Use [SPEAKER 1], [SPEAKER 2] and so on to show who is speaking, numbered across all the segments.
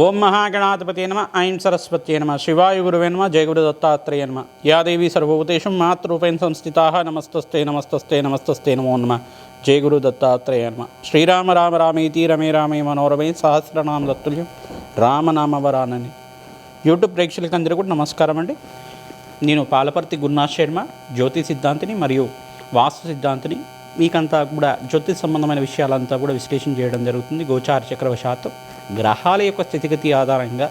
[SPEAKER 1] ఓం మహాగణాధిపతే నమ ఐం సరస్వత్యే నమ శివాయ గురువే నమ జయ గురు దత్తాత్రేయ నమ యా దేవీ సర్వభూతేషు మాతృరూపేణ సంస్థితా నమస్తస్తే నమస్తస్తే నమస్తస్తే నమో నమ జయ గురు దత్తాత్రేయ నమ శ్రీరామ రామ రామేతి రమే రామే మనోరమే సహస్రనామ దత్తుల్యం రామనామవరానని. యూట్యూబ్ ప్రేక్షకులకు అందరూ కూడా నమస్కారం అండి. నేను పాలపర్తి గురునాథ్ శర్మ, జ్యోతి సిద్ధాంతిని మరియు వాస్తు సిద్ధాంతిని. మీకంతా కూడా జ్యోతిష్ సంబంధమైన విషయాలంతా కూడా విశ్లేషణ చేయడం జరుగుతుంది. గోచార చక్రవశాత్తు గ్రహాల యొక్క స్థితిగతి ఆధారంగా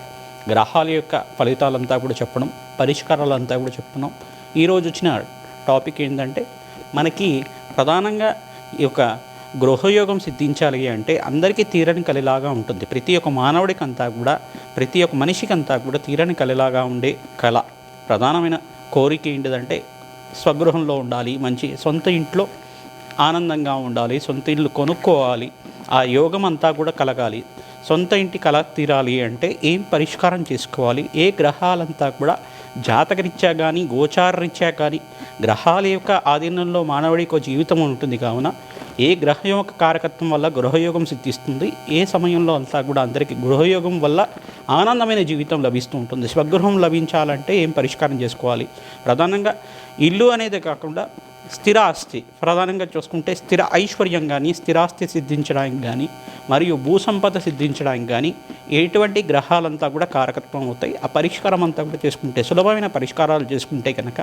[SPEAKER 1] గ్రహాల యొక్క ఫలితాలంతా కూడా చెప్పడం, పరిష్కారాలంతా కూడా చెప్తున్నాం. ఈరోజు వచ్చిన టాపిక్ ఏంటంటే, మనకి ప్రధానంగా ఈ యొక్క గృహయోగం సిద్ధించాలి అంటే అందరికీ తీరని కలిలాగా ఉంటుంది. ప్రతి ఒక్క మానవుడికి అంతా కూడా, ప్రతి ఒక్క మనిషికి అంతా కూడా తీరని కలిలాగా ఉండే కళ, ప్రధానమైన కోరిక ఏంటిదంటే స్వగృహంలో ఉండాలి, మంచి సొంత ఇంట్లో ఆనందంగా ఉండాలి, సొంత ఇల్లు కొనుక్కోవాలి, ఆ యోగం అంతా కూడా కలగాలి. సొంత ఇంటి కళ తీరాలి అంటే ఏం పరిష్కారం చేసుకోవాలి, ఏ గ్రహాలంతా కూడా జాతకరీత్యా కానీ గోచారరీత్యా కానీ గ్రహాల యొక్క ఆధీనంలో మానవుడికి జీవితం ఉంటుంది. కావున ఏ గ్రహం యొక్క కారకత్వం వల్ల గృహయోగం సిద్ధిస్తుంది, ఏ సమయంలో అంతా కూడా అందరికీ గృహయోగం వల్ల ఆనందమైన జీవితం లభిస్తూ ఉంటుంది. స్వగృహం లభించాలంటే ఏం పరిష్కారం చేసుకోవాలి. ప్రధానంగా ఇల్లు అనేది కాకుండా స్థిరాస్తి, ప్రధానంగా చూసుకుంటే స్థిర ఐశ్వర్యం కానీ, స్థిరాస్తి సిద్ధించడానికి కానీ, మరియు భూసంపద సిద్ధించడానికి కానీ ఎటువంటి గ్రహాలంతా కూడా కారకత్వం అవుతాయి. ఆ పరిష్కారం అంతా కూడా చేసుకుంటే, సులభమైన పరిష్కారాలు చేసుకుంటే కనుక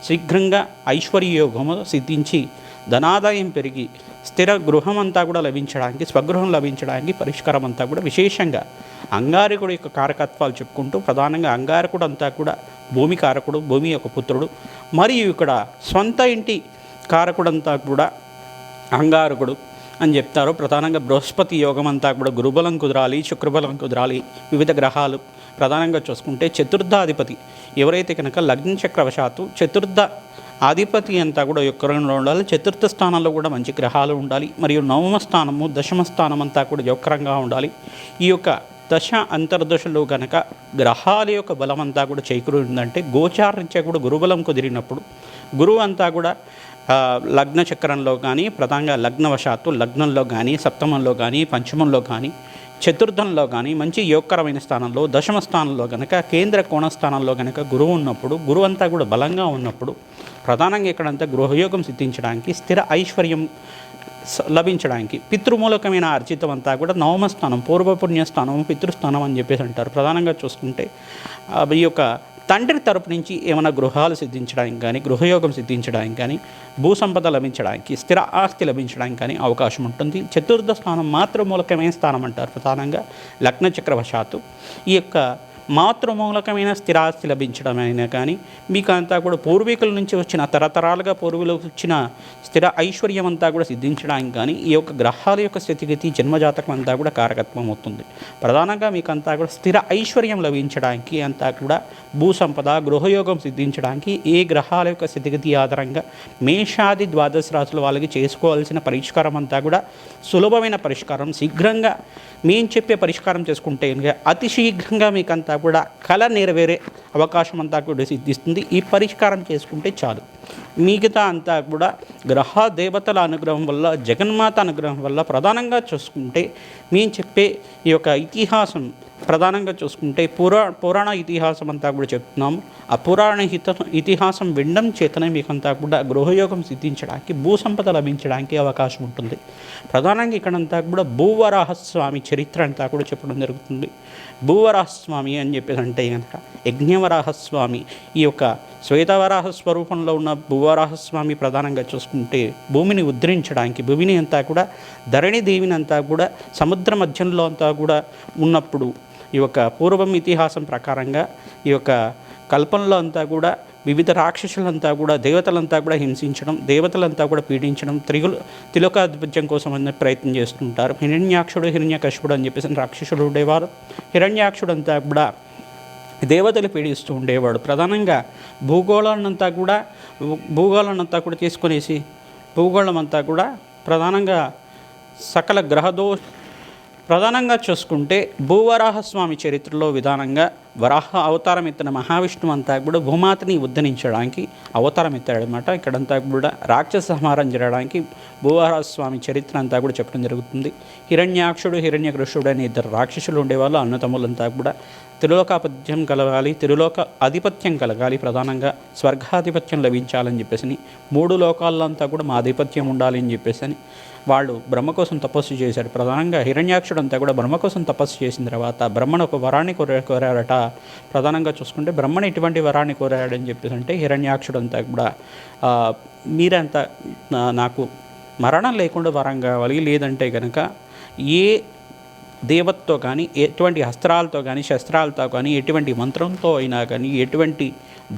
[SPEAKER 1] శీఘ్రంగా ఐశ్వర్యయోగము సిద్ధించి ధనాదాయం పెరిగి స్థిర గృహం అంతా కూడా లభించడానికి, స్వగృహం లభించడానికి పరిష్కారం అంతా కూడా విశేషంగా అంగారకుడు యొక్క కారకత్వాలు చెప్పుకుంటూ, ప్రధానంగా అంగారకుడు అంతా కూడా భూమి కారకుడు, భూమి యొక్క పుత్రుడు. మరియు ఇక్కడ సొంత ఇంటి కారకుడంతా కూడా అంగారకుడు అని చెప్తారు. ప్రధానంగా బృహస్పతి యోగం అంతా కూడా గురుబలం కుదరాలి, శుక్రబలం కుదరాలి. వివిధ గ్రహాలు ప్రధానంగా చూసుకుంటే చతుర్థాధిపతి ఎవరైతే కనుక లగ్న చక్రవశాత్తు చతుర్థ ఆధిపతి అంతా కూడా యొక్కరంలో ఉండాలి. చతుర్థ స్థానంలో కూడా మంచి గ్రహాలు ఉండాలి. మరియు నవమ స్థానము, దశమ స్థానం అంతా కూడా యొక్కరంగా ఉండాలి. ఈ యొక్క దశ అంతర్దశలో కనుక గ్రహాల యొక్క బలం అంతా కూడా చేకూరిందంటే, గోచారించే కూడా గురుబలం కుదిరినప్పుడు గురువు అంతా కూడా లగ్న చక్రంలో కానీ, ప్రధానంగా లగ్నవశాత్తు లగ్నంలో కానీ, సప్తమంలో కానీ, పంచమంలో కానీ, చతుర్థంలో కానీ మంచి యోగకరమైన స్థానంలో, దశమ స్థానంలో కనుక, కేంద్ర కోణ స్థానంలో కనుక గురువు ఉన్నప్పుడు, గురువు అంతా కూడా బలంగా ఉన్నప్పుడు ప్రధానంగా ఇక్కడంతా గృహయోగం సిద్ధించడానికి, స్థిర ఐశ్వర్యం లభించడానికి, పితృమూలకమైన అర్జితం అంతా కూడా నవమ స్థానం, పూర్వపుణ్యస్థానం, పితృస్థానం అని చెప్పేసి అంటారు. ప్రధానంగా చూసుకుంటే ఈ యొక్క తండ్రి తరపు నుంచి ఏమైనా గృహాలు సిద్ధించడానికి కానీ, గృహయోగం సిద్ధించడానికి కానీ, భూసంపద లభించడానికి, స్థిర ఆస్తి లభించడానికి కానీ అవకాశం ఉంటుంది. చతుర్థ స్థానం మాతృమూలకమైన స్థానం అంటారు. ప్రధానంగా లగ్న చక్రవశాత్తు ఈ యొక్క మాతృమూలకమైన స్థిరాస్తి లభించడం అయినా కానీ, మీకు అంతా కూడా పూర్వీకుల నుంచి వచ్చిన, తరతరాలుగా పూర్వీకులకు వచ్చిన స్థిర ఐశ్వర్యం అంతా కూడా సిద్ధించడానికి కానీ ఈ యొక్క గ్రహాల యొక్క స్థితిగతి జన్మజాతకం అంతా కూడా కారకత్వం అవుతుంది. ప్రధానంగా మీకు అంతా కూడా స్థిర ఐశ్వర్యం లభించడానికి, అంతా కూడా భూసంపద, గృహయోగం సిద్ధించడానికి ఏ గ్రహాల యొక్క స్థితిగతి ఆధారంగా మేషాది ద్వాదశ రాశుల వాళ్ళకి చేసుకోవాల్సిన పరిష్కారం అంతా కూడా సులభమైన పరిష్కారం. శీఘ్రంగా మేము చెప్పే పరిష్కారం చేసుకుంటే అతి శీఘ్రంగా మీకంతా కూడా కళ నెరవేరే అవకాశం అంతా కూడా సిద్ధిస్తుంది. ఈ పరిష్కారం చేసుకుంటే చాలు. మిగతా అంతా కూడా గ్రహ దేవతల అనుగ్రహం వల్ల, జగన్మాత అనుగ్రహం వల్ల, ప్రధానంగా చూసుకుంటే మేము చెప్పే ఈ యొక్క ఇతిహాసం ప్రధానంగా చూసుకుంటే పురాణ ఇతిహాసం అంతా కూడా చెప్తున్నాము. ఆ పురాణ ఇతిహాసం వినడం చేతనే మీకంతా కూడా గృహయోగం సిద్ధించడానికి, భూసంపద లభించడానికి అవకాశం ఉంటుంది. ప్రధానంగా ఇక్కడంతా కూడా భూవరాహస్వామి చరిత్ర అంతా కూడా చెప్పడం జరుగుతుంది. భూవరాహస్వామి అని చెప్పేసి అంటే కనుక యజ్ఞవరాహస్వామి, ఈ యొక్క శ్వేతవరాహ స్వరూపంలో ఉన్న భూవరాహస్వామి ప్రధానంగా చూసుకుంటే భూమిని ఉద్ధరించడానికి, భూమిని అంతా కూడా ధరణి దేవిని అంతా కూడా సముద్ర మధ్యంలో అంతా కూడా ఉన్నప్పుడు ఈ యొక్క పూర్వం ఇతిహాసం ప్రకారంగా ఈ యొక్క కల్పంలో అంతా కూడా వివిధ రాక్షసులంతా కూడా దేవతలంతా కూడా హింసించడం, దేవతలంతా కూడా పీడించడం, తిలోకాధిపత్యం కోసం అనే ప్రయత్నం చేస్తుంటారు. హిరణ్యాక్షుడు, హిరణ్యకశిపుడు అని చెప్పేసి రాక్షసుడు ఉండేవారు. హిరణ్యాక్షుడు అంతా కూడా దేవతలు పీడిస్తూ ఉండేవాడు. ప్రధానంగా భూగోళాన్నంతా కూడా తీసుకొనేసి, భూగోళం అంతా కూడా ప్రధానంగా సకల ప్రధానంగా చూసుకుంటే భూవరాహస్వామి చరిత్రలో విధానంగా వరాహ అవతారం ఎత్తిన మహావిష్ణువు అంతా కూడా భూమాతని ఉద్ధరించడానికి అవతారం ఎత్తాడనమాట. ఇక్కడంతా కూడా రాక్షస సంహారం జరగడానికి భూవరాహస్వామి చరిత్ర అంతా కూడా చెప్పడం జరుగుతుంది. హిరణ్యాక్షుడు హిరణ్యకృష్ణుడు అనే ఇద్దరు రాక్షసులు ఉండేవాళ్ళు, అన్నతమ్ములంతా కూడా త్రిలోకాధిపత్యం కలగాలి, త్రిలోక ఆధిపత్యం కలగాలి, ప్రధానంగా స్వర్గాధిపత్యం లభించాలని చెప్పేసి 3 లోకాల్లో అంతా కూడా మా ఆధిపత్యం ఉండాలి అని చెప్పేసి వాళ్ళు బ్రహ్మ కోసం తపస్సు చేశారు. ప్రధానంగా హిరణ్యాక్షుడు అంతా కూడా బ్రహ్మ కోసం తపస్సు చేసిన తర్వాత బ్రహ్మను ఒక వరాన్ని కోరారట. ప్రధానంగా చూసుకుంటే బ్రహ్మను ఎటువంటి వరాన్ని కోరాడని చెప్పేసి అంటే హిరణ్యాక్షుడు అంతా కూడా మీరంతా నాకు మరణం లేకుండా వరం కావాలి, లేదంటే కనుక ఏ దేవతతో కానీ ఎటువంటి అస్త్రాలతో కానీ శస్త్రాలతో కానీ ఎటువంటి మంత్రంతో అయినా కానీ ఎటువంటి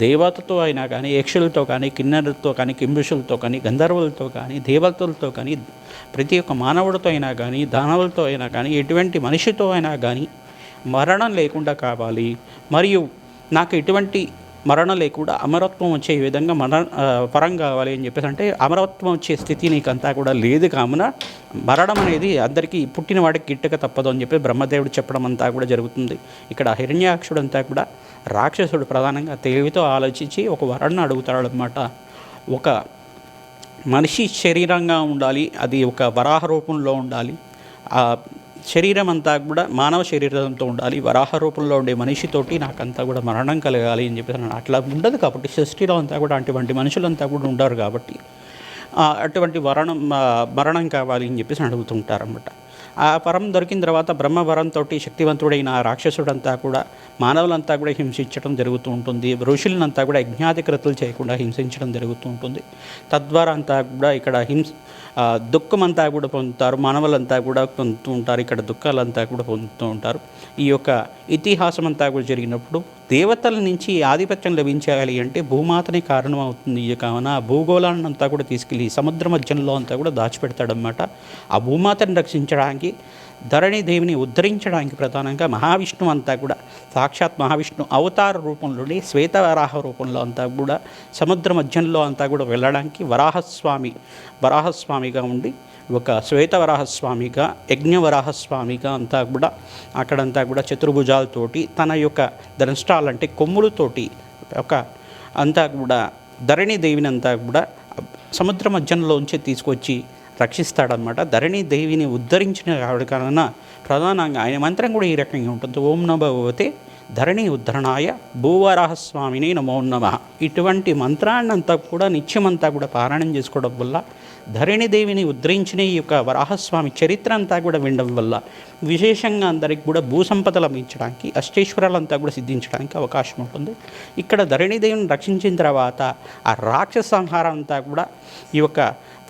[SPEAKER 1] దేవతతో అయినా కానీ యక్షులతో కానీ కిన్నెరతో కానీ కింబుషులతో కానీ గంధర్వులతో కానీ దేవతలతో కానీ ప్రతి ఒక్క మానవుడితో అయినా కానీ దానవులతో అయినా కానీ ఎటువంటి మనిషితో అయినా కానీ మరణం లేకుండా కావాలి, మరియు నాకు ఎటువంటి మరణం లేకుండా అమరత్వం వచ్చే విధంగా పరం కావాలి అని చెప్పేసి అంటే అమరత్వం వచ్చే స్థితి నీకంతా కూడా లేదు కావున మరణం అనేది అందరికీ పుట్టిన వాడికి గిట్టక తప్పదు అని చెప్పి బ్రహ్మదేవుడు చెప్పడం అంతా కూడా జరుగుతుంది. ఇక్కడ హిరణ్యాక్షుడు అంతా కూడా రాక్షసుడు ప్రధానంగా తెలివితో ఆలోచించి ఒక వరాన్ని అడుగుతాడు అనమాట. ఒక మనిషి శరీరంగా ఉండాలి, అది ఒక వరాహ రూపంలో ఉండాలి, శరీరం అంతా కూడా మానవ శరీరంతో ఉండాలి, వరాహ రూపంలో ఉండే మనిషితోటి నాకంతా కూడా మరణం కలగాలి అని చెప్పేసి అట్లా ఉండదు. కాబట్టి సృష్టిలో అంతా కూడా అటువంటి మనుషులంతా కూడా ఉండరు కాబట్టి అటువంటి మరణం కావాలి అని చెప్పేసి అడుగుతుంటారన్నమాట. ఆ వరం దొరికిన తర్వాత బ్రహ్మ వరంతో శక్తివంతుడైన ఆ రాక్షసుడంతా కూడా మానవులంతా కూడా హింసించడం జరుగుతూ ఉంటుంది. ఋషులనంతా కూడా యజ్ఞాధికృతులు చేయకుండా హింసించడం జరుగుతూ ఉంటుంది. తద్వారా అంతా కూడా ఇక్కడ దుఃఖం అంతా కూడా పొందుతారు, మానవులంతా కూడా పొందుతూ ఉంటారు. ఇక్కడ దుఃఖాలంతా కూడా పొందుతూ ఉంటారు. ఈ యొక్క ఇతిహాసం అంతా కూడా జరిగినప్పుడు దేవతల నుంచి ఆధిపత్యం లభించాలి అంటే భూమాతనే కారణం అవుతుంది. కావున ఆ భూగోళాన్ని అంతా కూడా తీసుకెళ్ళి సముద్ర మధ్యంలో అంతా కూడా దాచిపెడతాడనమాట. ఆ భూమాతను రక్షించడానికి, ధరణిదేవిని ఉద్ధరించడానికి ప్రధానంగా మహావిష్ణువు అంతా కూడా సాక్షాత్ మహావిష్ణు అవతార రూపంలోని శ్వేతవరాహ రూపంలో అంతా కూడా సముద్ర మధ్యంలో అంతా కూడా వెళ్ళడానికి వరాహస్వామిగా ఉండి ఒక శ్వేతవరాహస్వామిగా యజ్ఞవరాహస్వామిగా అంతా కూడా అక్కడంతా కూడా చతుర్భుజాలతోటి తన యొక్క దంష్టాలంటే కొమ్ములతోటి ఒక అంతా కూడా ధరణిదేవిని అంతా కూడా సముద్ర మధ్యంలోంచి తీసుకొచ్చి రక్షిస్తాడనమాట. ధరణిదేవిని ఉద్ధరించిన కారణంగా ప్రధానంగా ఆయన మంత్రం కూడా ఈ రకంగా ఉంటుంది. ఓం నమో భగవతే ధరణి ఉద్ధరణాయ భూవరాహస్వామిని నమో నమః. ఇటువంటి మంత్రాన్నంతా కూడా నిత్యమంతా కూడా పారాయణం చేసుకోవడం వల్ల ధరణిదేవిని ఉద్ధరించిన ఈ యొక్క వరాహస్వామి చరిత్ర అంతా కూడా వినడం వల్ల విశేషంగా అందరికి కూడా భూసంపద లభించడానికి, అష్టైశ్వర్యాలంతా కూడా సిద్ధించడానికి అవకాశం ఉంటుంది. ఇక్కడ ధరణిదేవిని రక్షించిన తర్వాత ఆ రాక్షస సంహారం అంతా కూడా ఈ యొక్క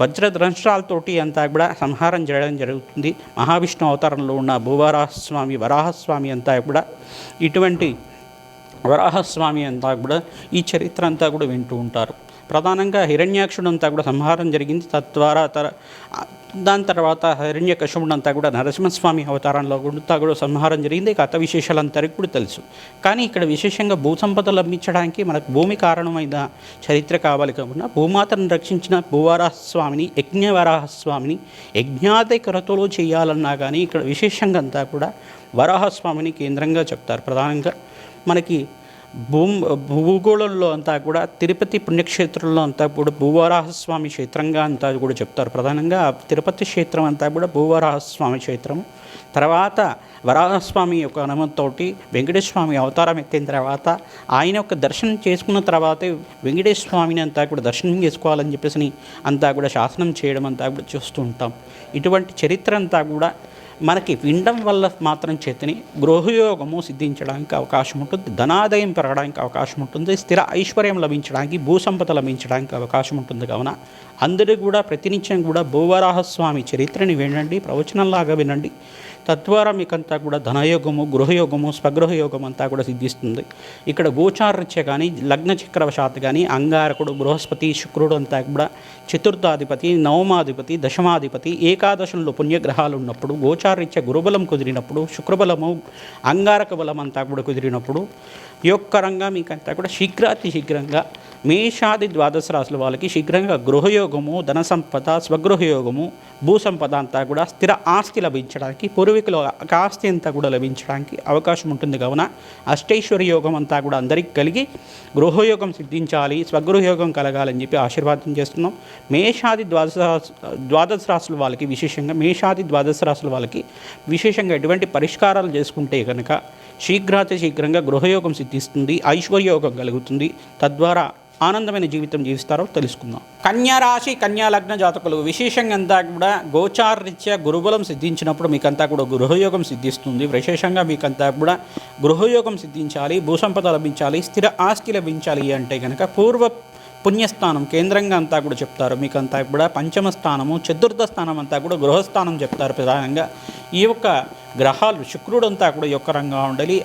[SPEAKER 1] వజ్రద్రంష్ట్రాలతోటి అంతా కూడా సంహారం చేయడం జరుగుతుంది. మహావిష్ణు అవతారంలో ఉన్న భూవరాహస్వామి వరాహస్వామి అంతా కూడా ఇటువంటి వరాహస్వామి అంతా కూడా ఈ చరిత్ర అంతా కూడా వింటూ ఉంటారు. ప్రధానంగా హిరణ్యాక్షుడు అంతా కూడా సంహారం జరిగింది. తద్వారా దాని తర్వాత హిరణ్యకశిపుడు అంతా కూడా నరసింహస్వామి అవతారంలో కూడా సంహారం జరిగింది. కథ విశేషాలంతరికి కూడా తెలుసు. కానీ ఇక్కడ విశేషంగా భూసంపద లభించడానికి మనకు భూమి కారణమైన చరిత్ర కావాలి కాకుండా భూమాతను రక్షించిన భూవరాహస్వామిని యజ్ఞవరాహస్వామిని యజ్ఞాది కొరతలో చేయాలన్నా కానీ ఇక్కడ విశేషంగా అంతా కూడా వరాహస్వామిని కేంద్రంగా చెప్తారు. ప్రధానంగా మనకి భూగోళంలో అంతా కూడా తిరుపతి పుణ్యక్షేత్రంలో అంతా కూడా భూవరాహస్వామి క్షేత్రంగా అంతా కూడా చెప్తారు. ప్రధానంగా తిరుపతి క్షేత్రం అంతా కూడా భూవరాహస్వామి క్షేత్రము. తర్వాత వరాహస్వామి యొక్క అనుమతితో వెంకటేశ్వర స్వామి అవతారం ఎత్తిన తర్వాత ఆయన యొక్క దర్శనం చేసుకున్న తర్వాతే వెంకటేశ్వర స్వామిని అంతా కూడా దర్శనం చేసుకోవాలని చెప్పేసి అంతా కూడా శాసనం చేయడం అంతా కూడా చూస్తూ ఉంటాం. ఇటువంటి చరిత్ర అంతా కూడా మనకి వినడం వల్ల మాత్రం చేతని గృహయోగము సిద్ధించడానికి అవకాశం ఉంటుంది, ధనాదాయం పెరగడానికి అవకాశం ఉంటుంది, స్థిర ఐశ్వర్యం లభించడానికి, భూసంపద లభించడానికి అవకాశం ఉంటుంది. కావున అందరూ కూడా ప్రతినిత్యం కూడా భూవరాహస్వామి చరిత్రని వినండి, ప్రవచనంలాగా వినండి. తద్వారా మీకంతా కూడా ధనయోగము, గృహయోగము, స్వగృహయోగం అంతా కూడా సిద్ధిస్తుంది. ఇక్కడ గోచారరీత్యా కానీ లగ్న చక్రవశాత్ కానీ అంగారకుడు, బృహస్పతి, శుక్రుడు అంతా కూడా చతుర్థాధిపతి, నవమాధిపతి, దశమాధిపతి, ఏకాదశంలో పుణ్యగ్రహాలు ఉన్నప్పుడు, గోచారరీత్యా గురుబలం కుదిరినప్పుడు, శుక్రబలము, అంగారక బలం అంతా కూడా కుదిరినప్పుడు యోగకరంగా మీకంతా కూడా శీఘ్రాతి శీఘ్రంగా మేషాది ద్వాదశ రాశుల వాళ్ళకి శీఘ్రంగా గృహయోగము, ధన సంపద, స్వగృహయోగము, భూ సంపద అంతా కూడా స్థిర ఆస్తి లభించడానికి, పూర్వీకుల ఆస్తి అంతా కూడా లభించడానికి అవకాశం ఉంటుంది. కావున అష్టైశ్వర్య యోగం అంతా కూడా అందరికీ కలిగి గృహయోగం సిద్ధించాలి, స్వగృహయోగం కలగాలని చెప్పి ఆశీర్వాదం చేస్తున్నాం. మేషాది ద్వాదశ రాశుల వాళ్ళకి విశేషంగా ఎటువంటి పరిష్కారాలు చేసుకుంటే కనుక శీఘ్రంగా గృహయోగం సిద్ధిస్తుంది, ఐశ్వర్యయోగం కలుగుతుంది. తద్వారా ఆనందమైన జీవితం జీవిస్తారో తెలుసుకుందాం. కన్యా రాశి, కన్యా లగ్న జాతకులు విశేషంగా అంతా కూడా గోచారరీత్యా గురుబలం సిద్ధించినప్పుడు మీకంతా కూడా గృహయోగం సిద్ధిస్తుంది. విశేషంగా మీకంతా కూడా గృహయోగం సిద్ధించాలి, భూసంపద లభించాలి, స్థిర ఆస్తి లభించాలి అంటే కనుక పూర్వ పుణ్యస్థానం కేంద్రంగా అంతా కూడా చెప్తారు. మీకంతా కూడా పంచమ స్థానము, చతుర్థ స్థానం అంతా కూడా గృహస్థానం చెప్తారు. ప్రధానంగా ఈ యొక్క గ్రహాలు శుక్రుడు అంతా కూడా యొక్కరంగా ఉండాలి,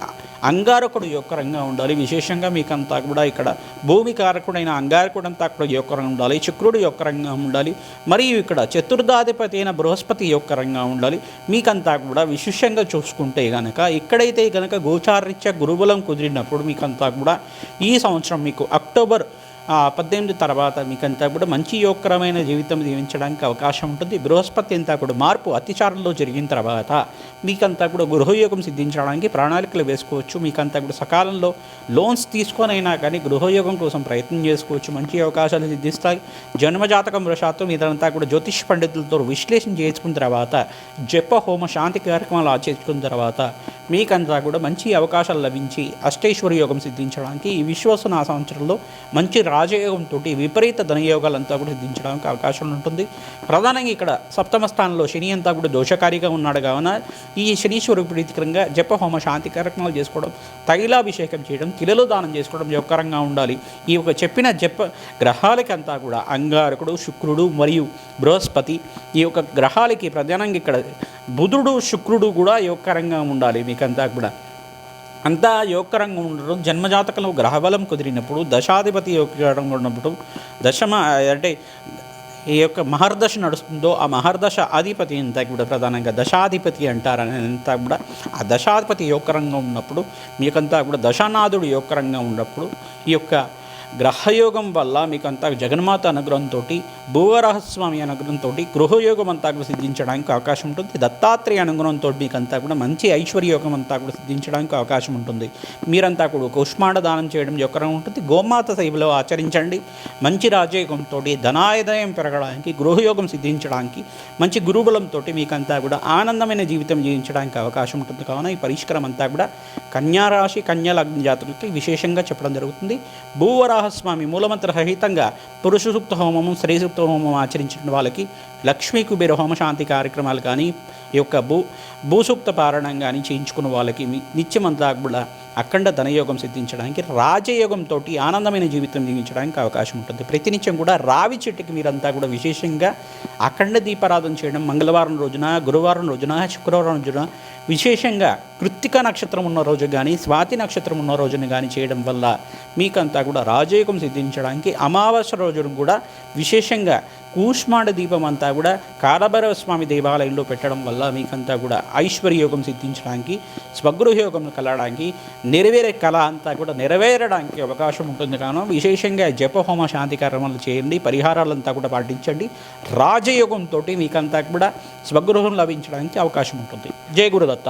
[SPEAKER 1] అంగారకుడు యొక్కరంగా ఉండాలి. విశేషంగా మీకంతా కూడా ఇక్కడ భూమి కారకుడైన అంగారకుడు అంతా కూడా యొక్కరంగా ఉండాలి, శుక్రుడు యొక్కరంగా ఉండాలి. మరియు ఇక్కడ చతుర్థాధిపతి అయిన బృహస్పతి యొక్కరంగా ఉండాలి. మీకంతా కూడా విశేషంగా చూసుకుంటే కనుక ఇక్కడైతే కనుక గోచారరీత్యా గురుబలం కుదిరినప్పుడు మీకంతా కూడా ఈ సంవత్సరం మీకు అక్టోబర్ 18 తర్వాత మీకంతా కూడా మంచి యోగకరమైన జీవితం జీవించడానికి అవకాశం ఉంటుంది. బృహస్పతి అంతా కూడా మార్పు అతిచారంలో జరిగిన తర్వాత మీకంతా కూడా గృహయోగం సిద్ధించడానికి ప్రణాళికలు వేసుకోవచ్చు. మీకంతా కూడా సకాలంలో లోన్స్ తీసుకొనైనా కానీ గృహయోగం కోసం ప్రయత్నం చేసుకోవచ్చు. మంచి అవకాశాలు సిద్ధిస్తాయి. జన్మజాతకం వృషాత్తు మీదంతా కూడా జ్యోతిష్ పండితులతో విశ్లేషణ చేసుకున్న తర్వాత జప హోమ శాంతి కార్యక్రమాలు ఆచరించుకున్న తర్వాత మీకంతా కూడా మంచి అవకాశాలు లభించి అష్టైశ్వర్య యోగం సిద్ధించడానికి ఈ విశ్వాసన సంవత్సరంలో మంచి రాజయోగంతో విపరీత ధనయోగాలంతా కూడా సిద్ధించడానికి అవకాశం ఉంటుంది. ప్రధానంగా ఇక్కడ సప్తమ స్థానంలో శని అంతా కూడా దోషకారిగా ఉన్నాడు. కావున ఈ శనీశ్వరు ప్రీతికరంగా జప హోమ శాంతి కార్యక్రమాలు చేసుకోవడం, తైలాభిషేకం చేయడం, తిలలు దానం చేసుకోవడం యోగకరంగా ఉండాలి. ఈ యొక్క చెప్పిన జప గ్రహాలకి అంతా కూడా అంగారకుడు, శుక్రుడు మరియు బృహస్పతి ఈ యొక్క గ్రహాలకి ప్రధానంగా ఇక్కడ బుధుడు, శుక్రుడు కూడా యోగకరంగా ఉండాలి. మీకంతా కూడా అంతా యోగకరంగా ఉండడం, జన్మజాతకంలో గ్రహబలం కుదిరినప్పుడు, దశాధిపతి యోగకరంగా ఉన్నప్పుడు, అంటే ఈ యొక్క మహర్దశ నడుస్తుందో ఆ మహర్దశ అధిపతి అంతా కూడా ప్రధానంగా దశాధిపతి అంటారని అంతా కూడా ఆ దశాధిపతి యోగకరంగా ఉన్నప్పుడు మీకంతా కూడా దశానాథుడు యోగకరంగా ఉన్నప్పుడు ఈ యొక్క గ్రహయోగం వల్ల మీకు అంతా జగన్మాత అనుగ్రహంతో, భూవరాహస్వామి అనుగ్రహంతో గృహయోగం అంతా కూడా సిద్ధించడానికి అవకాశం ఉంటుంది. దత్తాత్రేయ అనుగ్రహంతో మీకు అంతా కూడా మంచి ఐశ్వర్యయోగం అంతా కూడా సిద్ధించడానికి అవకాశం ఉంటుంది. మీరంతా కూడా కుష్మాండ దానం చేయడం యొక్కరం ఉంటుంది. గోమాత సేవలో ఆచరించండి. మంచి రాజయోగంతో ధనాదాయం పెరగడానికి, గృహయోగం సిద్ధించడానికి, మంచి గురుబలంతో మీకంతా కూడా ఆనందమైన జీవితం జీవించడానికి అవకాశం ఉంటుంది. కావున ఈ పరిష్కారం అంతా కూడా కన్యారాశి, కన్యా లగ్న జాతకులకి విశేషంగా చెప్పడం జరుగుతుంది. భూవరాహస్వామి మూలమంత్ర రహితంగా పురుష సూక్త హోమము, స్త్రీ సూక్త హోమం ఆచరించిన వాళ్ళకి లక్ష్మీ కుబేర హోమ శాంతి కార్యక్రమాలు కానీ ఈ యొక్క భూసూక్త పారాయణం కానీ చేయించుకున్న వాళ్ళకి నిత్యమంతా కూడా అఖండ ధనయోగం సిద్ధించడానికి, రాజయోగంతో ఆనందమైన జీవితం జీవించడానికి అవకాశం ఉంటుంది. ప్రతినిత్యం కూడా రావి చెట్టుకి మీరంతా కూడా విశేషంగా అఖండ దీపారాధన చేయడం, మంగళవారం రోజున, గురువారం రోజున, శుక్రవారం రోజున, విశేషంగా కృత్తిక నక్షత్రం ఉన్న రోజు కానీ, స్వాతి నక్షత్రం ఉన్న రోజున కానీ చేయడం వల్ల మీకంతా కూడా రాజయోగం సిద్ధించడానికి, అమావాస్య రోజున కూడా విశేషంగా కూష్మాండ దీపం అంతా కూడా కాలభైరవ స్వామి దేవాలయంలో పెట్టడం వల్ల మీకంతా కూడా ఐశ్వర్యయోగం సిద్ధించడానికి, స్వగృహయోగం కలగడానికి, నెరవేరే కళ అంతా కూడా నెరవేరడానికి అవకాశం ఉంటుంది. కావున విశేషంగా జపహోమ శాంతి కార్యక్రమాలు చేయండి, పరిహారాలంతా కూడా పాటించండి. రాజయోగంతో మీకంతా కూడా స్వగృహం లభించడానికి అవకాశం ఉంటుంది. జయ గురుదత్త.